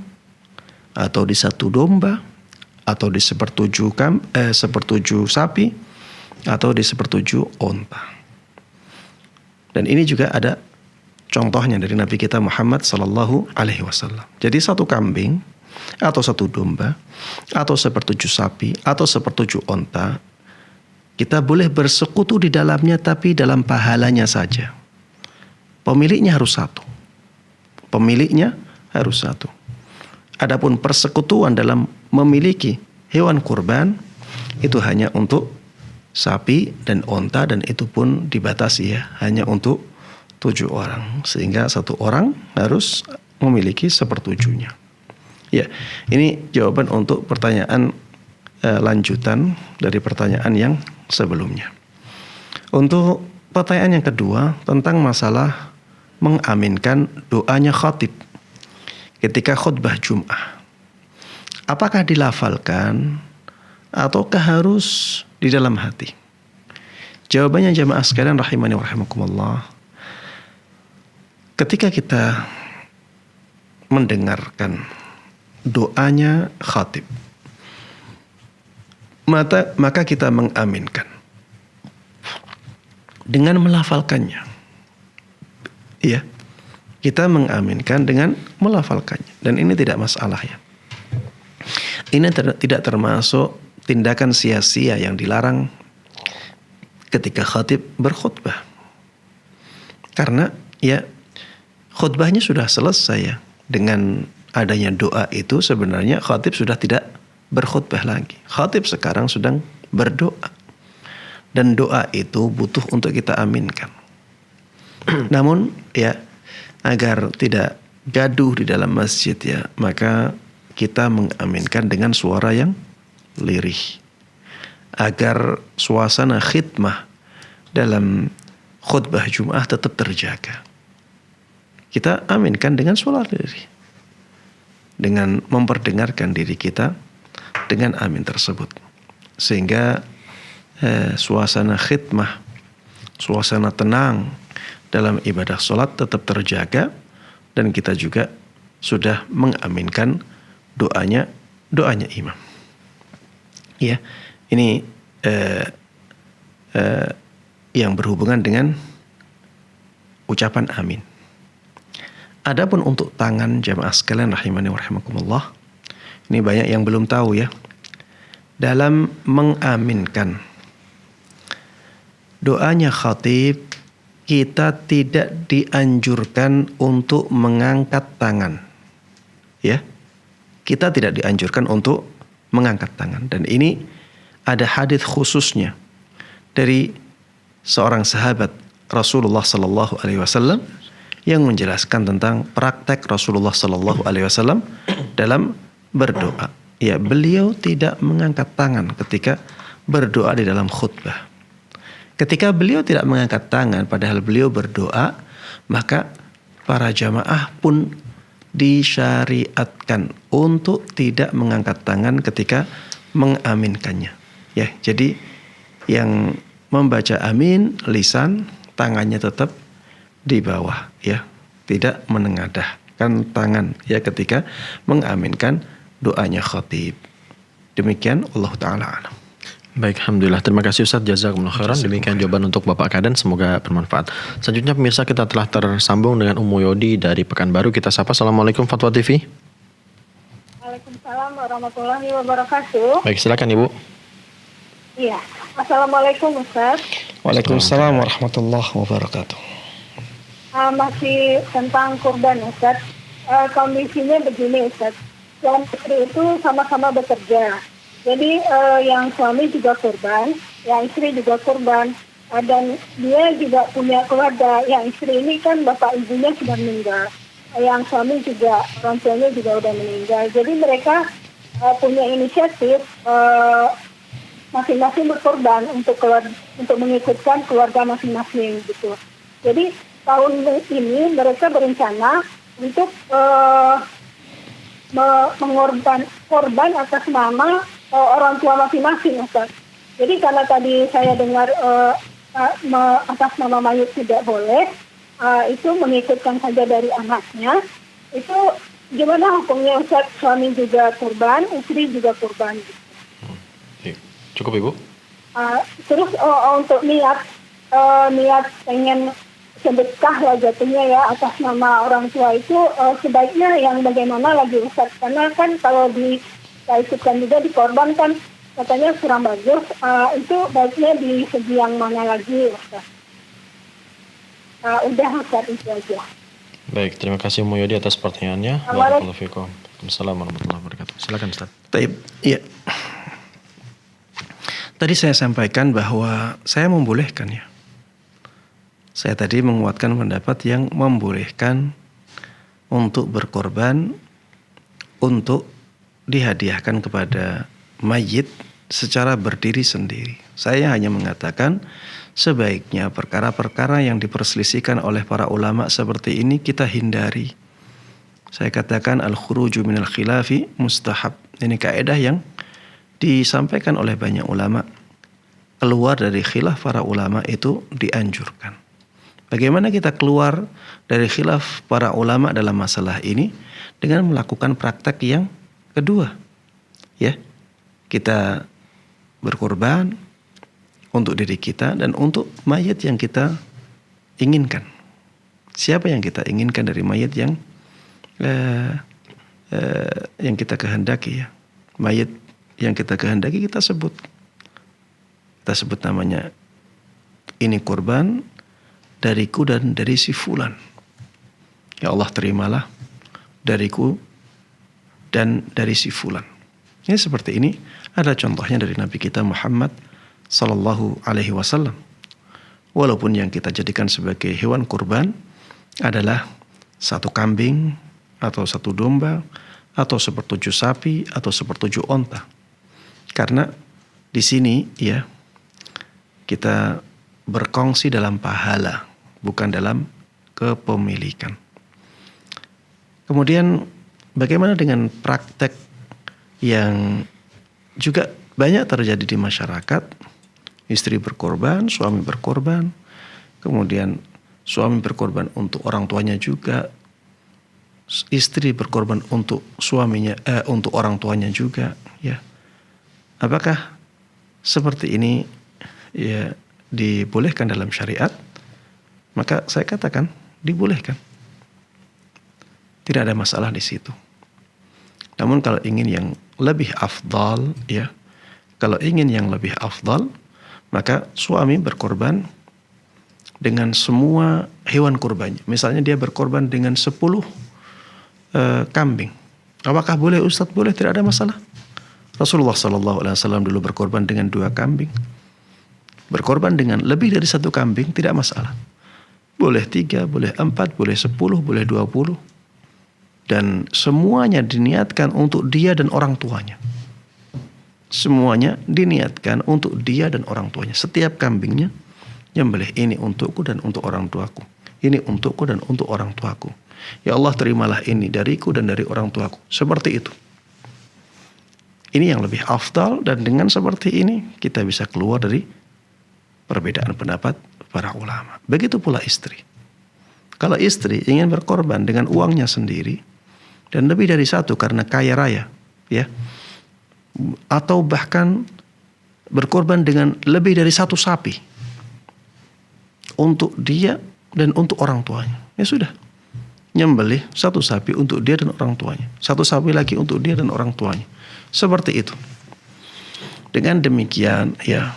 atau di 1 domba, atau di 1/7 sapi, atau di 1/7 onta. Dan ini juga ada contohnya dari Nabi kita Muhammad sallallahu alaihi wasallam. Jadi 1 kambing atau 1 domba atau 1/7 sapi atau 1/7 onta, kita boleh bersekutu di dalamnya, tapi dalam pahalanya saja. Pemiliknya harus 1. Pemiliknya harus 1. Adapun persekutuan dalam memiliki hewan kurban itu hanya untuk sapi dan onta, dan itu pun dibatasi, ya, hanya untuk 7 orang, sehingga 1 orang harus memiliki 1/7-nya. Ya, ini jawaban untuk pertanyaan lanjutan dari pertanyaan yang sebelumnya. Untuk pertanyaan yang kedua tentang masalah mengaminkan doanya khatib ketika khutbah Jum'ah, apakah dilafalkan ataukah harus di dalam hati? Jawabannya jamaah sekalian rahimani wa rahimakumullah, ketika kita mendengarkan doanya khatib, maka kita mengaminkan dengan melafalkannya. Iya, kita mengaminkan dengan melafalkannya, dan ini tidak masalah ya. Ini tidak termasuk tindakan sia-sia yang dilarang ketika khatib berkhutbah. Karena ya khutbahnya sudah selesai ya. Dengan adanya doa itu sebenarnya khatib sudah tidak berkhutbah lagi. Khatib sekarang sedang berdoa. Dan doa itu butuh untuk kita aminkan. Namun ya agar tidak gaduh di dalam masjid ya, maka kita mengaminkan dengan suara yang lirih. Agar suasana khidmah dalam khutbah Jum'ah tetap terjaga. Kita aminkan dengan suara lirih. Dengan memperdengarkan diri kita dengan amin tersebut. Sehingga suasana khidmah, suasana tenang dalam ibadah sholat tetap terjaga, dan kita juga sudah mengaminkan doanya imam. Ya, ini yang berhubungan dengan ucapan amin. Adapun untuk tangan jamaah sekalian rahimani wa rahimakumullah, ini banyak yang belum tahu ya. Dalam mengaminkan doanya khatib, kita tidak dianjurkan untuk mengangkat tangan. Ya. Kita tidak dianjurkan untuk mengangkat tangan, dan ini ada hadis khususnya dari seorang sahabat Rasulullah sallallahu alaihi wasallam yang menjelaskan tentang praktek Rasulullah sallallahu alaihi wasallam dalam berdoa. Ya, beliau tidak mengangkat tangan ketika berdoa di dalam khutbah. Ketika beliau tidak mengangkat tangan padahal beliau berdoa, maka para jamaah pun disyariatkan untuk tidak mengangkat tangan ketika mengaminkannya. Ya, jadi yang membaca amin lisan, tangannya tetap di bawah ya, tidak menengadahkan tangan ya ketika mengaminkan doanya khatib. Demikian, Allah taala alam. Baik, alhamdulillah. Terima kasih Ustaz, jazakumullah khairan. Demikian jawaban untuk Bapak Kaden, semoga bermanfaat. Selanjutnya pemirsa, kita telah tersambung dengan Ummu Yodi dari Pekanbaru. Kita sapa. Assalamualaikum Fatwa TV. Waalaikumsalam warahmatullahi wabarakatuh. Baik, silakan Ibu. Iya, assalamualaikum Ustaz. Waalaikumsalam warahmatullahi wabarakatuh. Masih tentang kurban Ustaz. Kondisinya begini Ustaz. Suami istri itu sama-sama bekerja. Jadi yang suami juga kurban, yang istri juga kurban, dan dia juga punya keluarga. Yang istri ini kan bapak ibunya sudah meninggal, yang suami juga orang tuanya juga udah meninggal. Jadi mereka punya inisiatif masing-masing berkorban untuk mengikutkan keluarga masing-masing gitu. Jadi tahun ini mereka berencana untuk mengorban korban atas nama orang tua masing-masing, Ustaz. Jadi karena tadi saya dengar atas nama mayit tidak boleh, itu mengikutkan saja dari anaknya. Itu gimana hukumnya Ustaz? Suami juga kurban, istri juga kurban. Cukup Ibu? Terus untuk niat pengen sedekah lah jatuhnya ya atas nama orang tua itu sebaiknya yang bagaimana lagi Ustaz? Karena kan kalau dikaitkan juga di korban kan katanya kurang bagus, itu baiknya di segi yang mana lagi Ustaz? Udah Ustaz, itu aja. Baik, terima kasih Ummu Yodi atas pertanyaannya. Waalaikumsalam warahmatullahi wabarakatuh. Silakan Ustaz. Taib, iya. Tadi saya sampaikan bahwa saya membolehkan ya. Saya tadi menguatkan pendapat yang membolehkan untuk berkorban untuk dihadiahkan kepada mayit secara berdiri sendiri. Saya hanya mengatakan sebaiknya perkara-perkara yang diperselisihkan oleh para ulama seperti ini kita hindari. Saya katakan al-khuruju minal khilafi mustahab. Ini kaidah yang disampaikan oleh banyak ulama. Keluar dari khilaf para ulama itu dianjurkan. Bagaimana kita keluar dari khilaf para ulama dalam masalah ini dengan melakukan praktek yang kedua. Ya. Kita berkorban untuk diri kita dan untuk mayit yang kita inginkan. Siapa yang kita inginkan dari mayit yang kita kehendaki ya. Mayit yang kita kehendaki kita sebut. Kita sebut namanya, ini kurban dariku dan dari si fulan. Ya Allah, terimalah dariku dan dari si fulan. Ini seperti ini ada contohnya dari Nabi kita Muhammad sallallahu alaihi wasallam. Walaupun yang kita jadikan sebagai hewan kurban adalah satu kambing atau satu domba atau sepertujuh sapi atau sepertujuh onta. Karena di sini ya kita berkongsi dalam pahala, bukan dalam kepemilikan. Kemudian bagaimana dengan praktek yang juga banyak terjadi di masyarakat? Istri berkorban, suami berkorban, kemudian suami berkorban untuk orang tuanya juga, istri berkorban untuk suaminya, untuk orang tuanya juga. Ya, apakah seperti ini ya dibolehkan dalam syariat? Maka saya katakan dibolehkan. Tidak ada masalah di situ. Namun kalau ingin yang lebih afdal, ya, kalau ingin yang lebih afdal, maka suami berkorban dengan semua hewan kurbannya. Misalnya dia berkorban dengan 10 kambing. Apakah boleh Ustadz? Boleh, tidak ada masalah. Rasulullah SAW dulu berkorban dengan 2 kambing. Berkorban dengan lebih dari 1 kambing tidak masalah. Boleh 3, boleh 4, boleh 10, boleh 20. Dan semuanya diniatkan untuk dia dan orang tuanya. Semuanya diniatkan untuk dia dan orang tuanya. Setiap kambingnya nyembelih, ini untukku dan untuk orang tuaku. Ini untukku dan untuk orang tuaku. Ya Allah, terimalah ini dariku dan dari orang tuaku. Seperti itu. Ini yang lebih afdal, dan dengan seperti ini kita bisa keluar dari perbedaan pendapat para ulama. Begitu pula istri. Kalau istri ingin berkorban dengan uangnya sendiri dan lebih dari 1 karena kaya raya, ya, atau bahkan berkorban dengan lebih dari 1 sapi untuk dia dan untuk orang tuanya, ya sudah, nyembelih 1 sapi untuk dia dan orang tuanya, 1 sapi lagi untuk dia dan orang tuanya. Seperti itu. Dengan demikian ya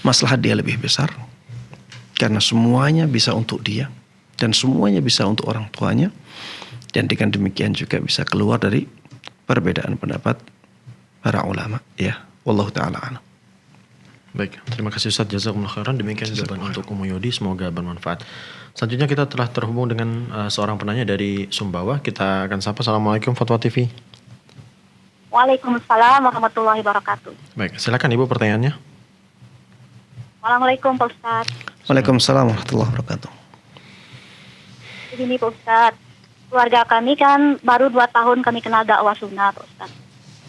maslahat dia lebih besar, karena semuanya bisa untuk dia dan semuanya bisa untuk orang tuanya, dan dengan demikian juga bisa keluar dari perbedaan pendapat para ulama, ya. Wallahu ta'ala a'lam. Baik, terima kasih Ustaz, jazakumullah khairan. Demikian jawaban untuk Umu Yodi, semoga bermanfaat. Selanjutnya kita telah terhubung dengan seorang penanya dari Sumbawa. Kita akan sapa. Assalamualaikum Fatwa TV. Waalaikumsalam warahmatullahi wabarakatuh. Baik, silakan Ibu pertanyaannya. Waalaikumsalam Pak Ustaz. Waalaikumsalam warahmatullahi wabarakatuh. Begini Pak Ustaz, keluarga kami kan baru 2 tahun kami kenal dakwah sunnah Pak Ustaz.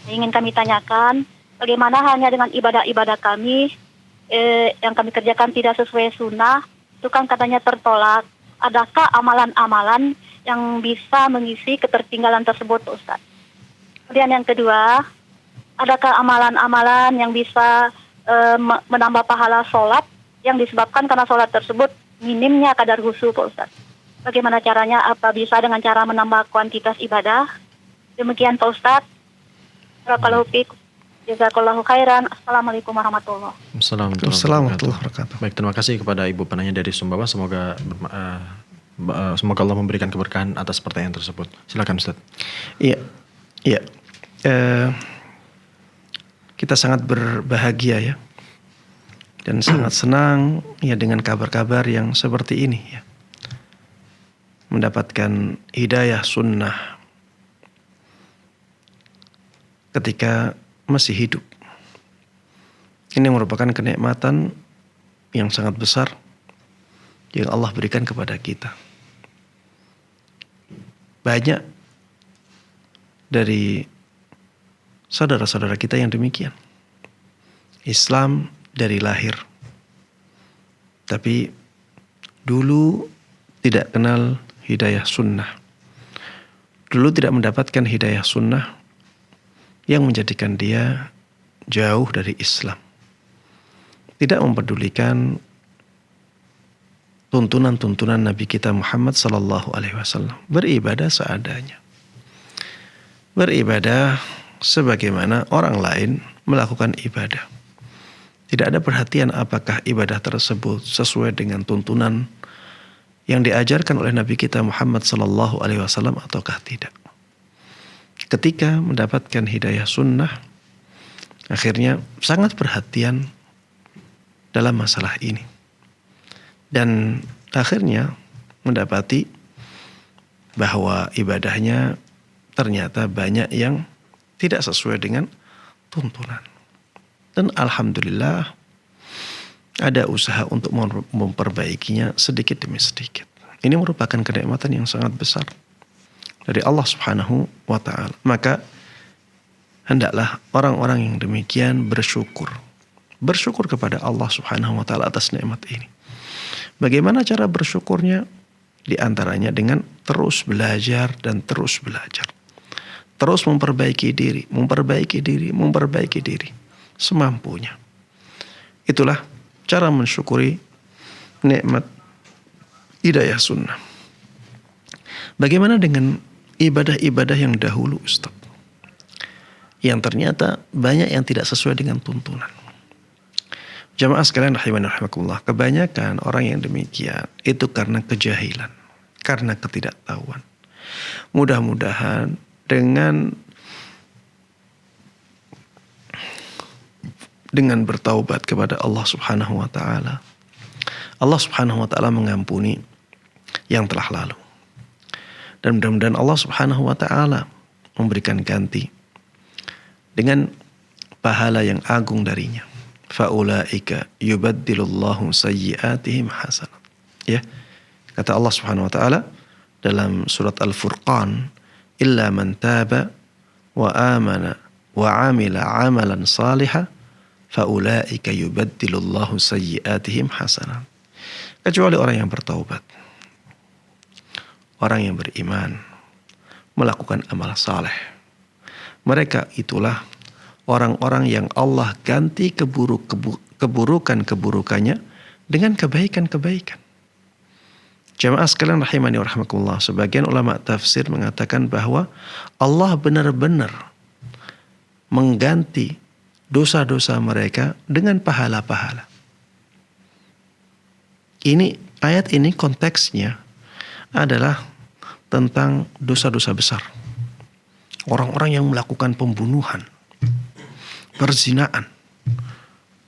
Ingin kami tanyakan, bagaimana hanya dengan ibadah-ibadah kami yang kami kerjakan tidak sesuai sunnah, itu kan katanya tertolak. Adakah amalan-amalan yang bisa mengisi ketertinggalan tersebut Pak Ustaz? Kemudian yang kedua, adakah amalan-amalan yang bisa menambah pahala sholat yang disebabkan karena sholat tersebut minimnya kadar khusyuk Pak Ustaz? Bagaimana caranya? Apa bisa dengan cara menambah kuantitas ibadah? Demikian Pak Ustaz. Barakallahu fiik. Jazakallahu khairan. Assalamualaikum warahmatullahi wabarakatuh. Assalamualaikum warahmatullahi wabarakatuh. Baik, terima kasih kepada Ibu penanya dari Sumbawa. Semoga Allah memberikan keberkahan atas pertanyaan tersebut. Silakan Ustaz. Iya. Iya. Kita sangat berbahagia ya. Dan sangat senang ya dengan kabar-kabar yang seperti ini ya. Mendapatkan hidayah sunnah ketika masih hidup. Ini merupakan kenikmatan yang sangat besar yang Allah berikan kepada kita. Banyak dari saudara-saudara kita yang demikian. Islam dari lahir, tapi dulu tidak kenal hidayah sunnah, dulu tidak mendapatkan hidayah sunnah yang menjadikan dia jauh dari Islam, tidak mempedulikan tuntunan-tuntunan Nabi kita Muhammad sallallahu alaihi wasallam, beribadah seadanya, beribadah sebagaimana orang lain melakukan ibadah. Tidak ada perhatian apakah ibadah tersebut sesuai dengan tuntunan yang diajarkan oleh Nabi kita Muhammad sallallahu alaihi wasallam ataukah tidak. Ketika mendapatkan hidayah sunnah, akhirnya sangat perhatian dalam masalah ini. Dan akhirnya mendapati bahwa ibadahnya ternyata banyak yang tidak sesuai dengan tuntunan. Dan alhamdulillah ada usaha untuk memperbaikinya sedikit demi sedikit. Ini merupakan kenikmatan yang sangat besar dari Allah Subhanahu wa ta'ala. Maka hendaklah orang-orang yang demikian bersyukur. Bersyukur kepada Allah Subhanahu wa ta'ala atas nikmat ini. Bagaimana cara bersyukurnya? Di antaranya dengan terus belajar dan terus belajar. Terus memperbaiki diri, memperbaiki diri, memperbaiki diri semampunya. Itulah cara mensyukuri nikmat hidayah sunnah. Bagaimana dengan ibadah-ibadah yang dahulu, Ustaz? Yang ternyata banyak yang tidak sesuai dengan tuntunan. Jamaah sekalian rahimani rahimakumullah, kebanyakan orang yang demikian itu karena kejahilan, karena ketidaktahuan. Mudah-mudahan dengan bertaubat kepada Allah Subhanahu wa ta'ala, Allah Subhanahu wa ta'ala mengampuni yang telah lalu. Dan mudah-mudahan Allah Subhanahu wa ta'ala memberikan ganti dengan pahala yang agung darinya. Faulaika yubaddilullahu sayyi'atihim hasanat. Ya. Kata Allah Subhanahu wa ta'ala dalam surat Al-Furqan, illa man taba wa amana wa amila amalan salihah faulaika yubaddilullahu sayyi'atihim hasanat. Kecuali orang yang bertaubat, orang yang beriman, melakukan amal saleh, mereka itulah orang-orang yang Allah ganti keburukan-keburukannya dengan kebaikan-kebaikan. Jamaah sekalian rahimani wa rahimakumullah, sebagian ulama tafsir mengatakan bahwa Allah benar-benar mengganti dosa-dosa mereka dengan pahala-pahala. Ayat ini konteksnya adalah tentang dosa-dosa besar. Orang-orang yang melakukan pembunuhan, perzinaan,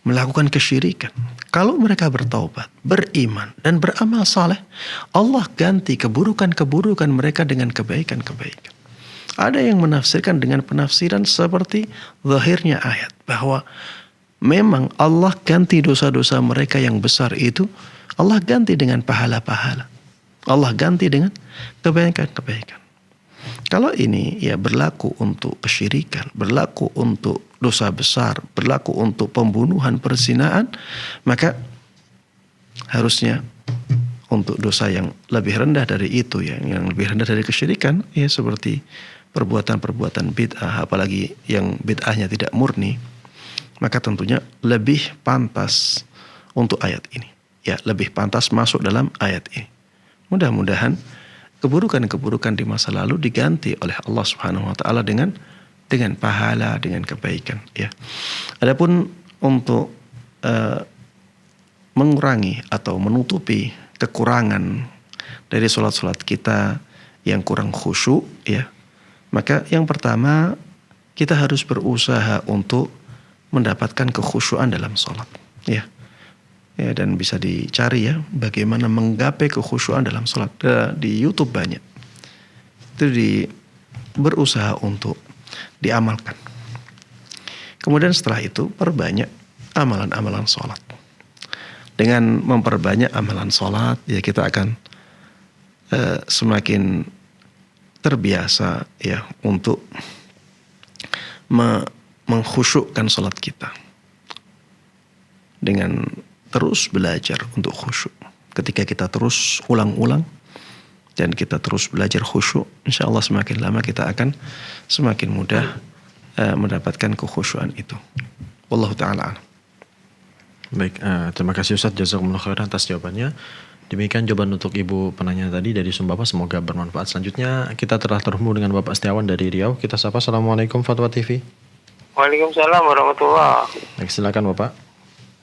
melakukan kesyirikan. Kalau mereka bertaubat, beriman, dan beramal saleh, Allah ganti keburukan-keburukan mereka dengan kebaikan-kebaikan. Ada yang menafsirkan dengan penafsiran seperti zahirnya ayat, bahwa memang Allah ganti dosa-dosa mereka yang besar itu, Allah ganti dengan pahala-pahala. Allah ganti dengan kebaikan-kebaikan. Kalau ini ya berlaku untuk kesyirikan, berlaku untuk dosa besar, berlaku untuk pembunuhan, perzinaan, maka harusnya untuk dosa yang lebih rendah dari itu, yang lebih rendah dari kesyirikan, ya seperti perbuatan-perbuatan bid'ah, apalagi yang bid'ahnya tidak murni, maka tentunya lebih pantas untuk ayat ini. Ya, lebih pantas masuk dalam ayat ini. Mudah-mudahan keburukan-keburukan di masa lalu diganti oleh Allah Subhanahu wa ta'ala dengan pahala, dengan kebaikan, ya. Adapun untuk mengurangi atau menutupi kekurangan dari salat-salat kita yang kurang khusyuk, ya, maka yang pertama kita harus berusaha untuk mendapatkan kekhusyuan dalam salat, ya. Ya, dan bisa dicari ya bagaimana menggapai kekhusyuan dalam salat. Di YouTube banyak. Itu berusaha untuk diamalkan. Kemudian setelah itu perbanyak amalan-amalan salat. Dengan memperbanyak amalan salat, ya kita akan semakin terbiasa ya untuk mengkhusyukkan salat kita. Dengan terus belajar untuk khusyuk. ketika kita terus ulang-ulang dan kita terus belajar khusyuk, insya Allah semakin lama kita akan semakin mudah mendapatkan kekhusyuan itu. Wallahu ta'ala a'lam. Baik, terima kasih Ustaz, jazakumullah khairan atas jawabannya. Demikian jawaban untuk Ibu penanya tadi dari Sumbawa, semoga bermanfaat. Selanjutnya kita telah terhubung dengan Bapak Setiawan dari Riau. Kita sapa. Assalamualaikum Fatwa TV. Waalaikumsalam warahmatullahi. Baik, silakan Bapak.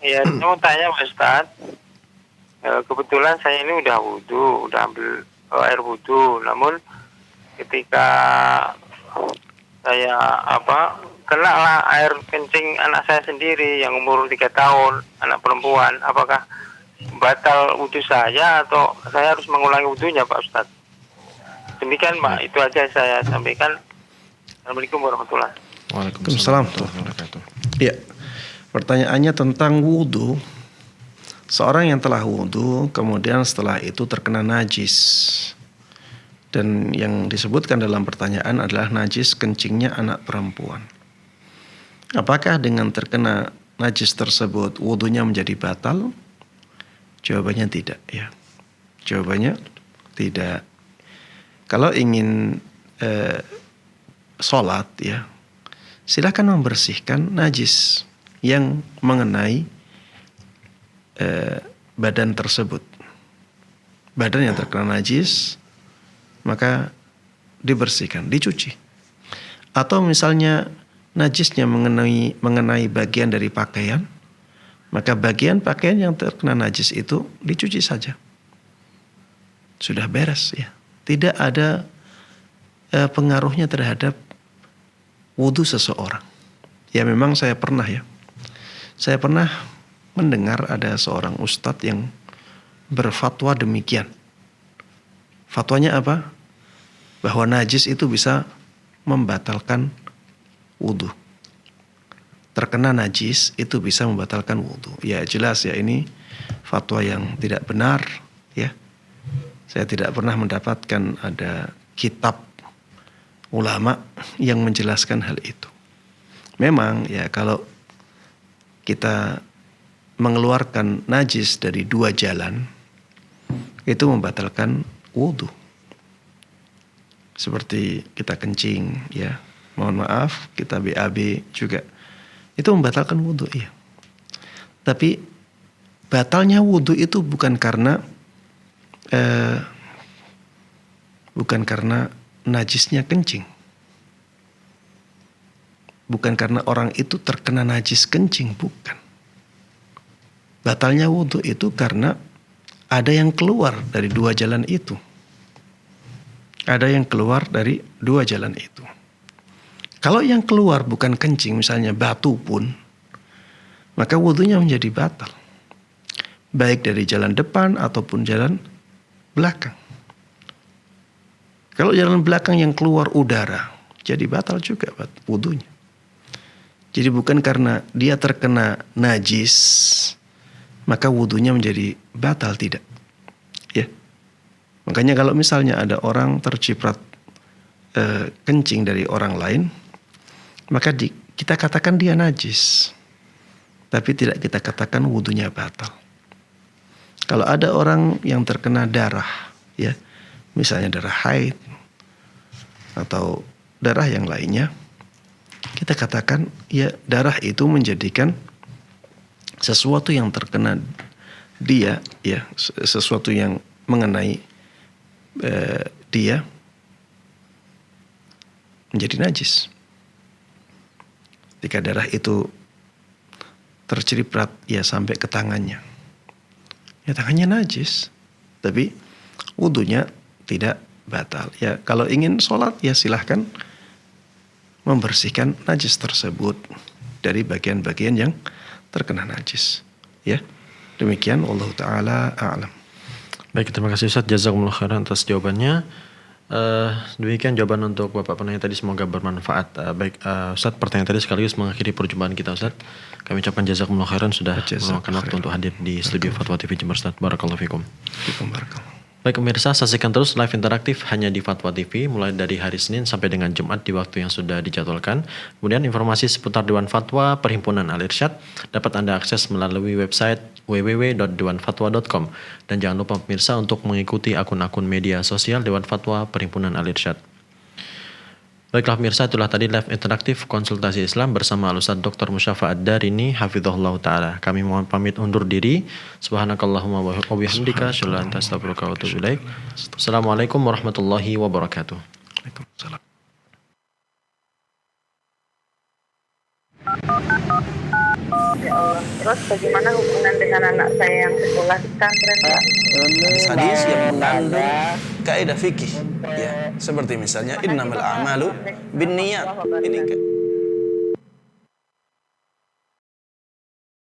Ya, saya mau tanya Pak Ustaz. Kebetulan saya ini udah wudu, udah ambil air wudu. Namun ketika saya kena lah air kencing anak saya sendiri yang umur 3 tahun, anak perempuan, apakah batal wudhu saya atau saya harus mengulangi wudhunya Pak Ustadz? Demikian Pak, itu aja saya sampaikan. Assalamualaikum warahmatullahi wabarakatuh. Waalaikumsalam warahmatullahi wabarakatuh. Ya, pertanyaannya tentang wudhu. Seorang yang telah wudhu kemudian setelah itu terkena najis, dan yang disebutkan dalam pertanyaan adalah najis kencingnya anak perempuan. Apakah dengan terkena najis tersebut wudhunya menjadi batal? Jawabannya tidak, ya. Jawabannya tidak. Kalau ingin sholat, ya, silakan membersihkan najis yang mengenai badan tersebut. Badan yang terkena najis maka dibersihkan, dicuci. Atau misalnya najisnya mengenai bagian dari pakaian, maka bagian pakaian yang terkena najis itu dicuci saja. Sudah beres, ya. Tidak ada pengaruhnya terhadap wudhu seseorang. Ya memang saya pernah mendengar ada seorang ustadz yang berfatwa demikian. Fatwanya apa? Bahwa najis itu bisa membatalkan wudhu. Terkena najis itu bisa membatalkan wudhu. Ya jelas ya, ini fatwa yang tidak benar, ya. Saya tidak pernah mendapatkan ada kitab ulama yang menjelaskan hal itu. Memang ya kalau kita mengeluarkan najis dari 2 jalan itu membatalkan wudhu. Seperti kita kencing, ya. Mohon maaf, kita BAB juga. Itu membatalkan wudhu, iya. Tapi batalnya wudhu itu bukan karena najisnya kencing. Bukan karena orang itu terkena najis kencing, bukan. Batalnya wudhu itu karena ada yang keluar dari 2 jalan itu. Ada yang keluar dari 2 jalan itu. Kalau yang keluar bukan kencing, misalnya batu pun, maka wudhunya menjadi batal. Baik dari jalan depan ataupun jalan belakang. Kalau jalan belakang yang keluar udara, jadi batal juga wudhunya. Jadi bukan karena dia terkena najis, maka wudhunya menjadi batal, tidak. Ya. Makanya kalau misalnya ada orang terciprat kencing dari orang lain, maka kita katakan dia najis, tapi tidak kita katakan wudhunya batal. Kalau ada orang yang terkena darah, ya, misalnya darah haid atau darah yang lainnya, kita katakan ya darah itu menjadikan sesuatu yang terkena dia, ya, sesuatu yang mengenai dia menjadi najis. Ketika darah itu terciprat ya sampai ke tangannya, ya tangannya najis, tapi wudhunya tidak batal. Ya kalau ingin sholat ya silahkan membersihkan najis tersebut dari bagian-bagian yang terkena najis. Ya demikian, wallahu ta'ala a'lam. Baik, terima kasih Ustaz, jazakumullah khairan atas jawabannya. Demikian jawaban untuk Bapak penanya tadi, semoga bermanfaat. Baik Ustaz, pertanyaan tadi sekaligus mengakhiri perjumpaan kita Ustaz. Kami ucapkan jazakumullah khairan sudah meluangkan waktu untuk hadir di studio Fatwa TV Jember Ustaz. Barakallahu fikum. Baik pemirsa, saksikan terus live interaktif hanya di Fatwa TV mulai dari hari Senin sampai dengan Jumat di waktu yang sudah dijadwalkan. Kemudian informasi seputar Dewan Fatwa Perhimpunan Al-Irsyad dapat Anda akses melalui website www.dewanfatwa.com. Dan jangan lupa pemirsa untuk mengikuti akun-akun media sosial Dewan Fatwa Perhimpunan Al-Irsyad. Baiklah pemirsa, itulah tadi live interaktif konsultasi Islam bersama Al-Ustaz Dr. Musyafa Ad-Darini hafizahullah ta'ala. Kami mohon pamit undur diri. Subhanakallahumma wa bihamdika asyhadu an la ilaha illa anta astaghfiruka wa atubu ilaik. Assalamualaikum warahmatullahi wabarakatuh. Waalaikumsalam. Ya Allah. Terus bagaimana hubungan dengan anak saya yang sekolah di pesantren, Pak? Hadis yang mengandung kaidah fikih, ya, seperti misalnya innamal a'malu binniyat. Ini